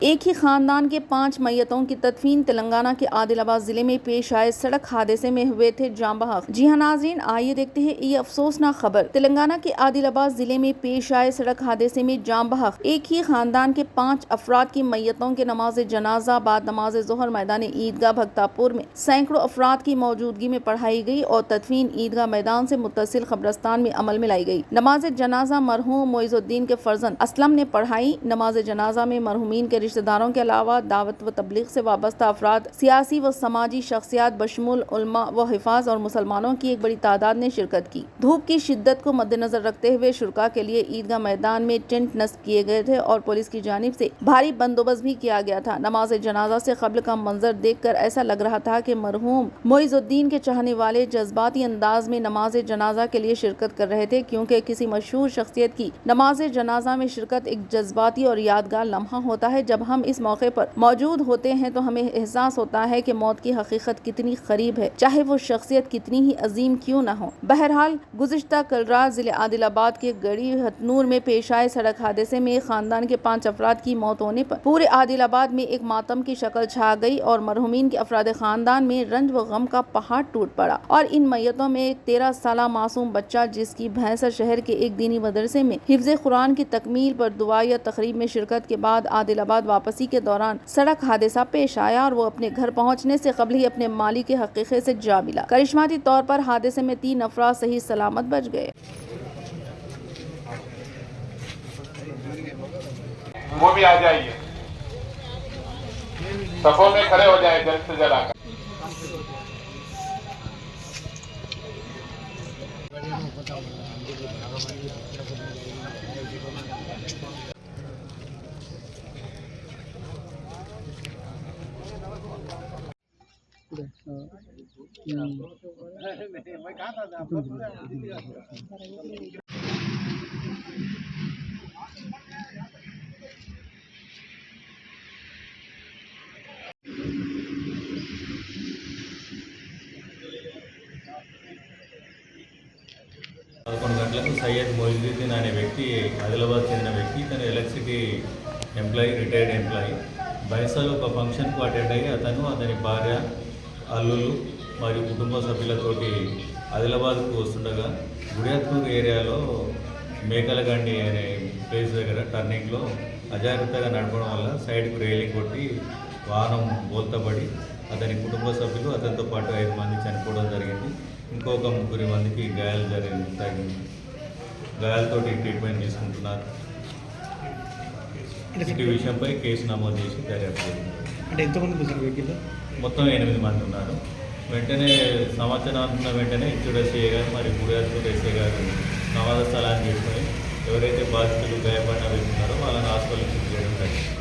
एक ही खानदान के 5 मैयतों की तदफीन तेलंगाना के आदिलाबाद जिले में पेश आए सड़क हादसे में हुए थे जाम बहक। जी हाँ नाजरीन, आइए देखते हैं ये अफसोसनाक खबर। तेलंगाना के आदिलाबाद जिले में पेश आए सड़क हादसे में जाम बहक। एक ही खानदान के 5 अफराद की मैयतों के नमाज जनाजा बाद नमाज जोहर मैदान ईदगाह भक्तापुर में सैकड़ों अफराद की मौजूदगी में पढ़ाई गई और तदफीन ईदगाह मैदान से मुत्तसिल कब्रस्तान में अमल में लाई गई। नमाज जनाजा मरहूम मोइजुद्दीन के फर्जंद असलम ने पढ़ाई। नमाज जनाजा में मरहूमीन के रिश्तेदारों के अलावा दावत व तबलीग से वाबस्ता अफराद, सियासी व समाजी शख्सियात बशमुल उलमा व हिफाज और मुसलमानों की एक बड़ी तादाद ने शिरकत की। धूप की शिद्दत को मद्देनजर रखते हुए शुरका के लिए ईदगाह मैदान में टेंट नस्ब किए गए थे और पुलिस की जानिब से भारी बंदोबस्त भी किया गया था। नमाज जनाजा से कब्ल का मंजर देखकर ऐसा लग रहा था कि मरहूम मोइजुद्दीन के चाहने वाले जज्बाती अंदाज में नमाज जनाजा के लिए शिरकत कर रहे थे, क्योंकि किसी मशहूर शख्सियत की नमाज जनाजा में शिरकत एक जज्बाती और यादगार लम्हा होता है। जब हम इस मौके पर मौजूद होते हैं तो हमें एहसास होता है कि मौत की हकीकत कितनी करीब है, चाहे वो शख्सियत कितनी ही अजीम क्यों न हो। बहरहाल गुज़िश्ता कल रात जिले आदिलाबाद के गड़ी हथनूर में पेश आए सड़क हादसे में खानदान के 5 अफराद की मौत होने पर पूरे आदिलाबाद में एक मातम की शक्ल छा गई और मरहूमीन के अफराद खानदान में रंज व गम का पहाड़ टूट पड़ा। और इन मैयतों में एक 13 साला मासूम बच्चा, जिसकी भैंसा शहर के एक दीनी मदरसे में हिफ्ज़े कुरान की तकमील पर दुआ या तकरीब में शिरकत के बाद आदिलाबाद वापसी के दौरान सड़क हादसा पेश आया और वो अपने घर पहुंचने से कबल ही अपने मालिक के हकीक़े से जा मिला। करिश्माती तौर पर हादसे में 3 अफराद सही सलामत बच गए। वो भी आ जाइए, सफों में खड़े हो जाए जल्द से जल्द आकर। గంటలకు సయ్యద్ మొయిజుద్దీన్ అనే వ్యక్తి ఆదిలాబాద్ చెందిన వ్యక్తి, తను ఎలక్ట్రిసిటీ ఎంప్లాయీ, రిటైర్డ్ ఎంప్లాయీ. బైసాలో ఒక ఫంక్షన్కు అటెండ్ అయ్యి అతని భార్య, అల్లులు మరియు కుటుంబ సభ్యులతోటి ఆదిలాబాద్కు వస్తుండగా గుడియాత్మూర్ ఏరియాలో మేకలగండి అనే ప్లేస్ దగ్గర టర్నింగ్లో అజాగ్రత్తగా నడపడం వల్ల సైడ్కు రైలింగ్ కొట్టి వాహనం బోల్తపడి అతని కుటుంబ సభ్యులు అతనితో పాటు 5 మంది చనిపోవడం జరిగింది. ఇంకొక 3 మందికి గాయాలతోటి ట్రీట్మెంట్ తీసుకుంటున్నారు. ఈ విషయంపై కేసు నమోదు చేసి దర్యాప్తు చేస్తున్నారు. మొత్తం 8 మంది ఉన్నారు. వెంటనే సమాచారం అందుకున్న వెంటనే ఇచ్చుడు ఎస్ఐ గారు మరియు గుడియాత్మూర్ ఎస్ఐ గారు ప్రమాద స్థలాన్ని తీసుకొని ఎవరైతే బాధితులు గాయపడిన వ్యక్తి ఉన్నారో వాళ్ళని హాస్పిటల్ షిఫ్ట్ చేయడం జరిగింది.